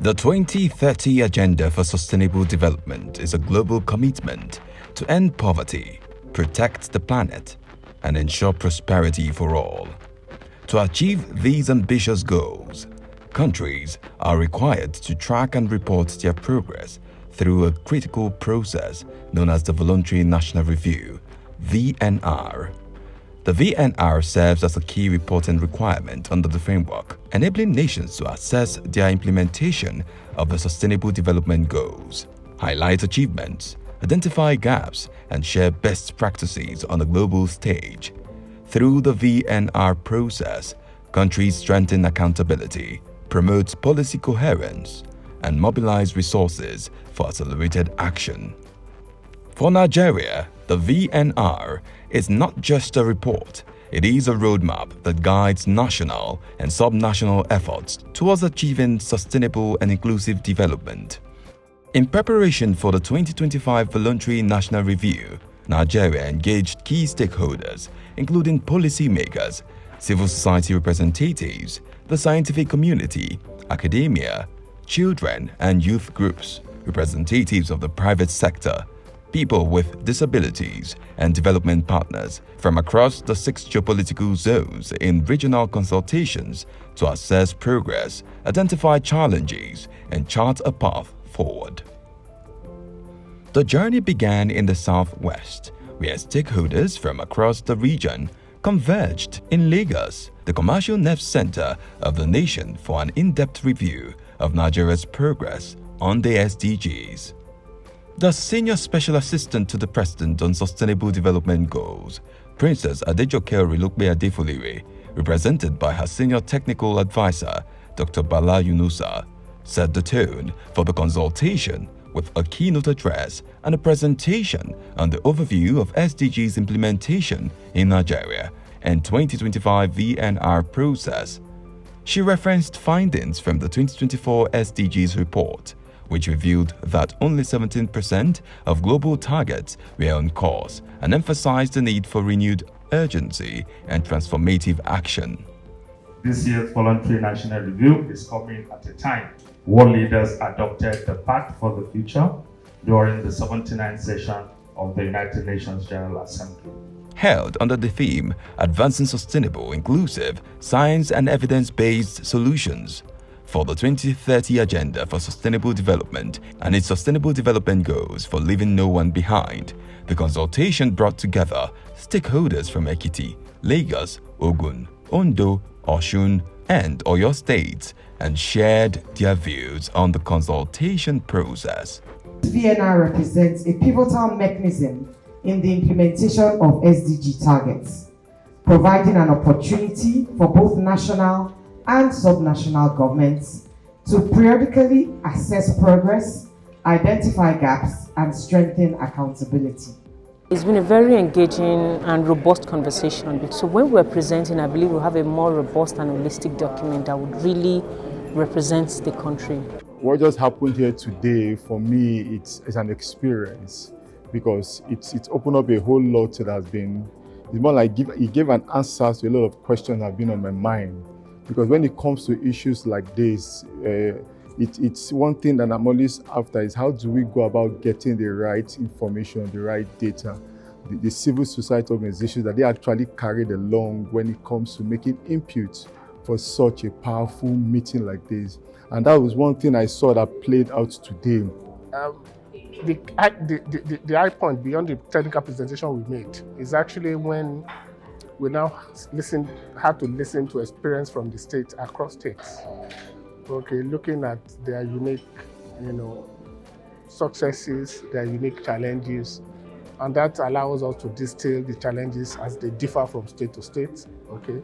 The 2030 Agenda for Sustainable Development is a global commitment to end poverty, protect the planet, and ensure prosperity for all. To achieve these ambitious goals, countries are required to track and report their progress through a critical process known as the Voluntary National Review, VNR. The VNR serves as a key reporting requirement under the framework, enabling nations to assess their implementation of the Sustainable Development Goals, highlight achievements, identify gaps, and share best practices on a global stage. Through the VNR process, countries strengthen accountability, promote policy coherence, and mobilize resources for accelerated action. For Nigeria, the VNR is not just a report, it is a roadmap that guides national and subnational efforts towards achieving sustainable and inclusive development. In preparation for the 2025 Voluntary National Review, Nigeria engaged key stakeholders, including policymakers, civil society representatives, the scientific community, academia, children and youth groups, representatives of the private sector, people with disabilities, and development partners from across the 6 geopolitical zones in regional consultations to assess progress, identify challenges, and chart a path forward. The journey began in the southwest, where stakeholders from across the region converged in Lagos, the commercial nerve center of the nation, for an in-depth review of Nigeria's progress on the SDGs. The Senior Special Assistant to the President on Sustainable Development Goals, Princess Adejoke Orilokpe Adefolire, represented by her Senior Technical Advisor, Dr. Bala Yunusa, set the tone for the consultation with a keynote address and a presentation on the overview of SDGs implementation in Nigeria and 2025 VNR process. She referenced findings from the 2024 SDGs report, which revealed that only 17% of global targets were on course, and emphasized the need for renewed urgency and transformative action. This year's Voluntary National Review is coming at a time world leaders adopted the Pact for the Future during the 79th session of the United Nations General Assembly. Held under the theme Advancing Sustainable, Inclusive, Science and Evidence-Based Solutions for the 2030 Agenda for Sustainable Development and its Sustainable Development Goals for Leaving No One Behind, the consultation brought together stakeholders from Ekiti, Lagos, Ogun, Ondo, Osun, and Oyo states and shared their views on the consultation process. VNR represents a pivotal mechanism in the implementation of SDG targets, providing an opportunity for both national and subnational governments to periodically assess progress, identify gaps, and strengthen accountability. It's been a very engaging and robust conversation. So when we're presenting, I believe we'll have a more robust and holistic document that would really represent the country. What just happened here today, for me, it's an experience, because it's opened up a whole lot that has been, it's more like it gave an answer to a lot of questions that have been on my mind. Because when it comes to issues like this, it's one thing that I'm always after is how do we go about getting the right information, the right data, the civil society organizations that they actually carried along when it comes to making inputs for such a powerful meeting like this. And that was one thing I saw that played out today. The high point beyond the technical presentation we made is actually when we now had to listen to experience from the states, across states. Okay, looking at their unique, successes, their unique challenges, and that allows us to distill the challenges as they differ from state to state. Okay,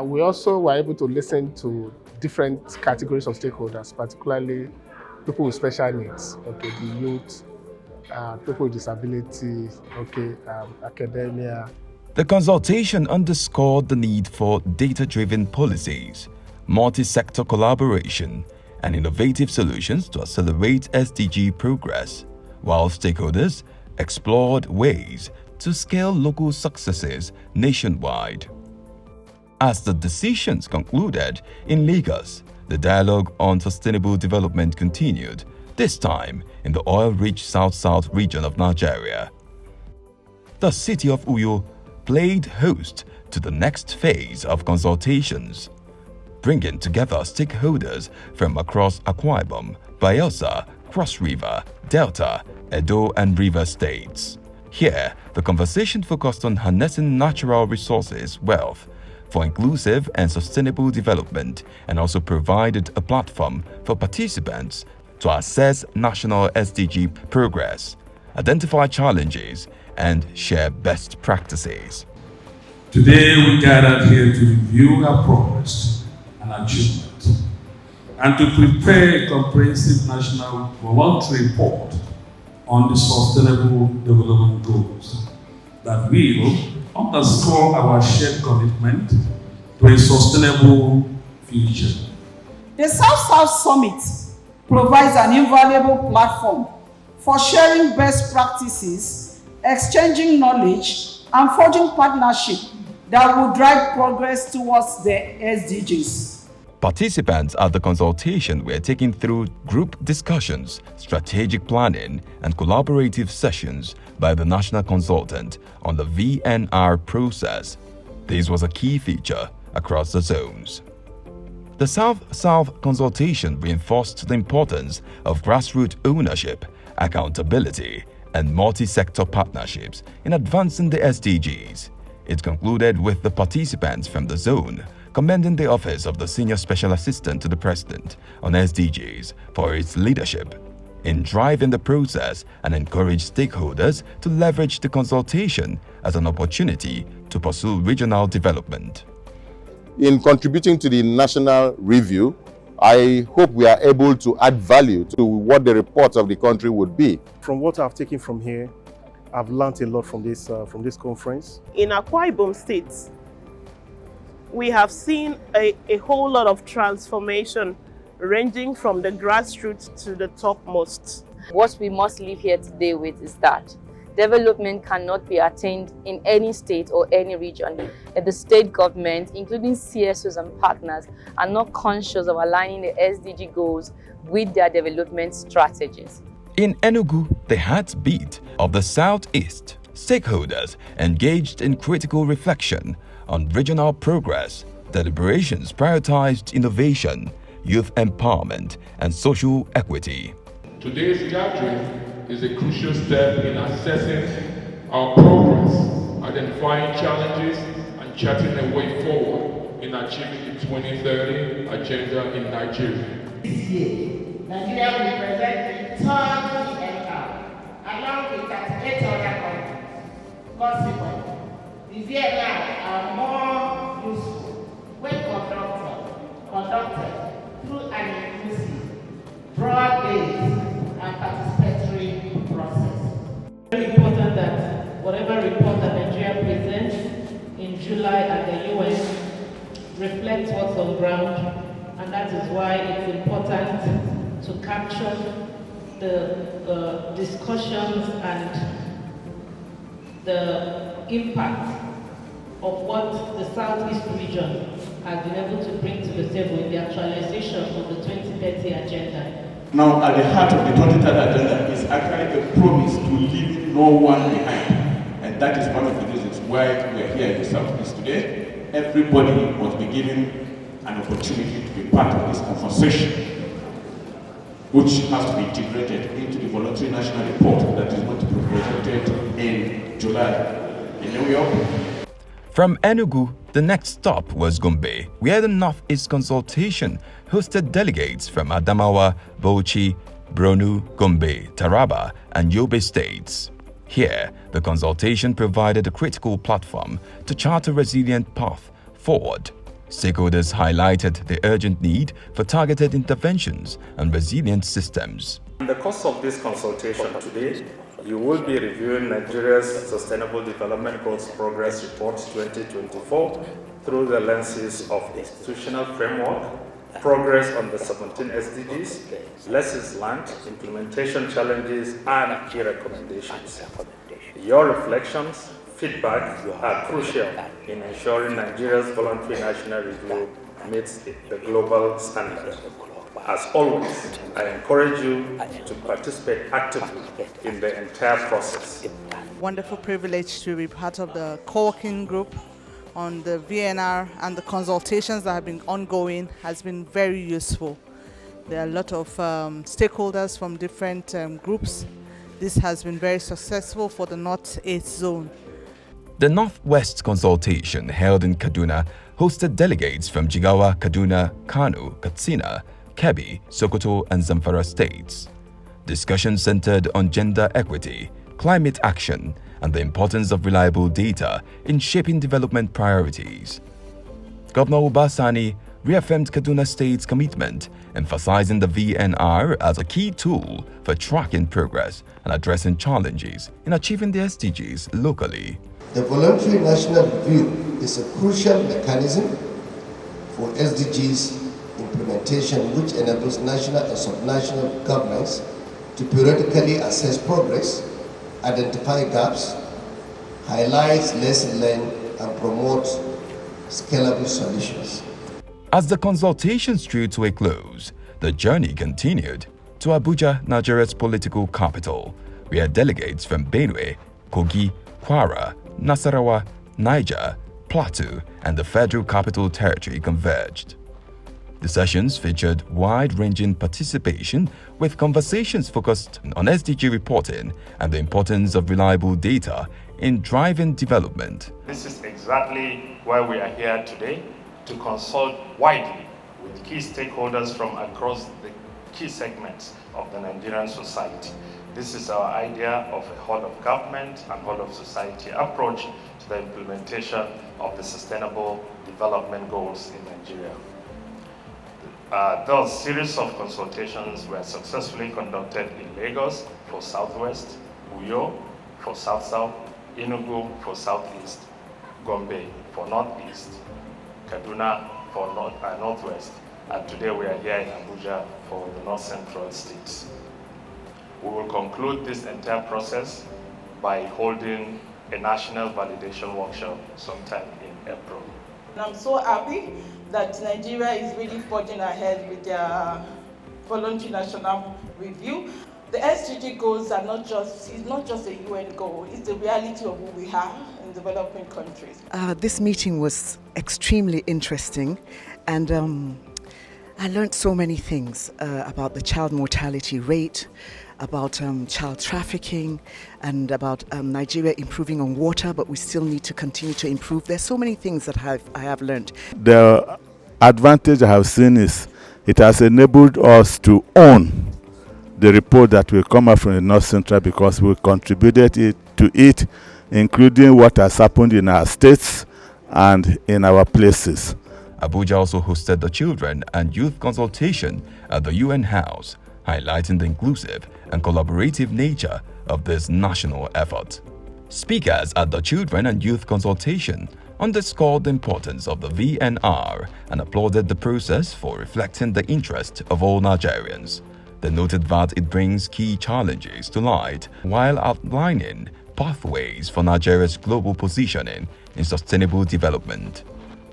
we also were able to listen to different categories of stakeholders, particularly people with special needs. Okay, the youth, people with disability. Okay, academia. The consultation underscored the need for data-driven policies, multi-sector collaboration, and innovative solutions to accelerate SDG progress, while stakeholders explored ways to scale local successes nationwide. As the decisions concluded in Lagos, The dialogue on sustainable development continued, this time in the oil-rich South-South region of Nigeria. The city of Uyo played host to the next phase of consultations, bringing together stakeholders from across Akwa Ibom, Bayelsa, Cross River, Delta, Edo and Rivers states. Here, the conversation focused on harnessing natural resources wealth for inclusive and sustainable development, and also provided a platform for participants to assess national SDG progress, identify challenges, and share best practices. Today we gathered here to review our progress and achievement and to prepare a comprehensive national voluntary report on the Sustainable Development Goals that will underscore our shared commitment to a sustainable future. The South-South Summit provides an invaluable platform for sharing best practices, exchanging knowledge, and forging partnership that will drive progress towards the SDGs. Participants at the consultation were taken through group discussions, strategic planning, and collaborative sessions by the national consultant on the VNR process. This was a key feature across the zones. The South-South consultation reinforced the importance of grassroots ownership, accountability, and multi-sector partnerships in advancing the SDGs. It concluded with the participants from the zone commending the Office of the Senior Special Assistant to the President on SDGs for its leadership in driving the process, and encouraged stakeholders to leverage the consultation as an opportunity to pursue regional development. In contributing to the national review, I hope we are able to add value to what the reports of the country would be. From what I've taken from here, I've learned a lot from this conference. In Akwa Ibom State, we have seen a whole lot of transformation ranging from the grassroots to the topmost. What we must leave here today with is that development cannot be attained in any state or any region if the state government, including CSOs and partners, are not conscious of aligning the SDG goals with their development strategies. In Enugu, the heartbeat of the Southeast, stakeholders engaged in critical reflection on regional progress. Deliberations prioritized innovation, youth empowerment, and social equity. Today's gathering is a crucial step in assessing our progress, identifying challenges, and charting a way forward in achieving the 2030 agenda in Nigeria. This year, Nigeria will present the third VNR, along with 38 other countries. Consequently, the VNR are more useful when conducted through an inclusive, broad-based, and participatory process. It's very important that whatever report that Nigeria presents in July at the UN reflects what's on ground, and that is why it's important to capture the discussions and the impact of what the Southeast region has been able to bring to the table in the actualization of the 2030 agenda. Now, at the heart of the 2030 agenda is actually a promise to leave no one behind. And that is one of the reasons why we are here in the Southeast today. Everybody must be given an opportunity to be part of this conversation, which has to be integrated into the voluntary national report that is going to be presented in July in New York. From Enugu, the next stop was Gombe, where the Northeast Consultation hosted delegates from Adamawa, Bauchi, Borno, Gombe, Taraba, and Yobe states. Here, the consultation provided a critical platform to chart a resilient path forward. Stakeholders highlighted the urgent need for targeted interventions and resilient systems. In the course of this consultation today, you will be reviewing Nigeria's Sustainable Development Goals Progress Report 2024 through the lenses of institutional framework, progress on the 17 SDGs, lessons learned, implementation challenges, and key recommendations. Your reflections, feedback are crucial in ensuring Nigeria's voluntary national review meets the global standard. As always, I encourage you to participate actively in the entire process. Wonderful privilege to be part of the co-working group on the VNR, and the consultations that have been ongoing has been very useful. There are a lot of stakeholders from different groups. This has been very successful for the North-East zone. The Northwest Consultation held in Kaduna hosted delegates from Jigawa, Kaduna, Kano, Katsina, Kebbi, Sokoto, and Zamfara states. Discussions centered on gender equity, climate action, and the importance of reliable data in shaping development priorities. Governor Obasani reaffirmed Kaduna State's commitment, emphasizing the VNR as a key tool for tracking progress and addressing challenges in achieving the SDGs locally. The Voluntary National Review is a crucial mechanism for SDGs implementation, which enables national and subnational governments to periodically assess progress, identify gaps, highlight lessons learned, and promote scalable solutions. As the consultations drew to a close, the journey continued to Abuja, Nigeria's political capital, where delegates from Benue, Kogi, Kwara, Nasarawa, Niger, Plateau, and the Federal Capital Territory converged. The sessions featured wide-ranging participation with conversations focused on SDG reporting and the importance of reliable data in driving development. This is exactly why we are here today, to consult widely with key stakeholders from across the key segments of the Nigerian society. This is our idea of a whole of government and whole of society approach to the implementation of the Sustainable Development Goals in Nigeria. Those series of consultations were successfully conducted in Lagos for Southwest, Uyo for South-South, Enugu for Southeast, Gombe for Northeast, Kaduna for Northwest, and today we are here in Abuja for the North Central states. We will conclude this entire process by holding a national validation workshop sometime in April. I'm so happy that Nigeria is really forging ahead with their voluntary national review. The SDG goals are not just a UN goal, it's the reality of who we are in developing countries. This meeting was extremely interesting, and I learned so many things about the child mortality rate, about child trafficking, and about Nigeria improving on water, but we still need to continue to improve. There's so many things that I have learned. The advantage I have seen is it has enabled us to own the report that will come out from the North Central, because we contributed to it, including what has happened in our states and in our places. Abuja also hosted the Children and Youth Consultation at the UN House, highlighting the inclusive and collaborative nature of this national effort. Speakers at the Children and Youth Consultation underscored the importance of the VNR and applauded the process for reflecting the interest of all Nigerians. They noted that it brings key challenges to light while outlining pathways for Nigeria's global positioning in sustainable development.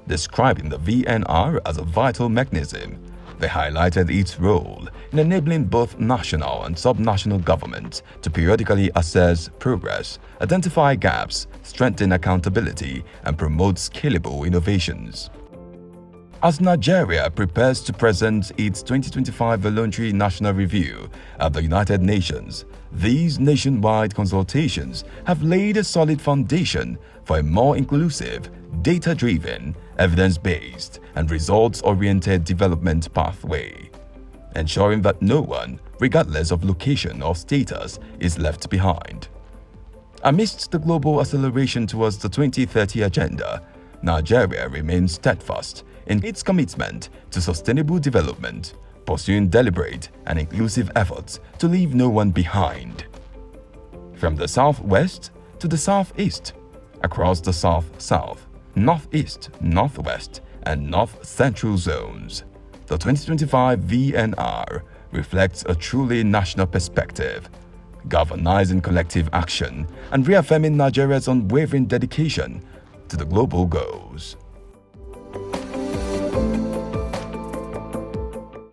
Describing the VNR as a vital mechanism, they highlighted its role in enabling both national and subnational governments to periodically assess progress, identify gaps, strengthen accountability, and promote scalable innovations. As Nigeria prepares to present its 2025 Voluntary National Review at the United Nations, these nationwide consultations have laid a solid foundation for a more inclusive, data-driven, evidence-based, and results-oriented development pathway, ensuring that no one, regardless of location or status, is left behind. Amidst the global acceleration towards the 2030 agenda, Nigeria remains steadfast in its commitment to sustainable development, pursuing deliberate and inclusive efforts to leave no one behind. From the southwest to the southeast, across the south-south, northeast, northwest, and north-central zones, the 2025 VNR reflects a truly national perspective, galvanizing collective action and reaffirming Nigeria's unwavering dedication to the global goals.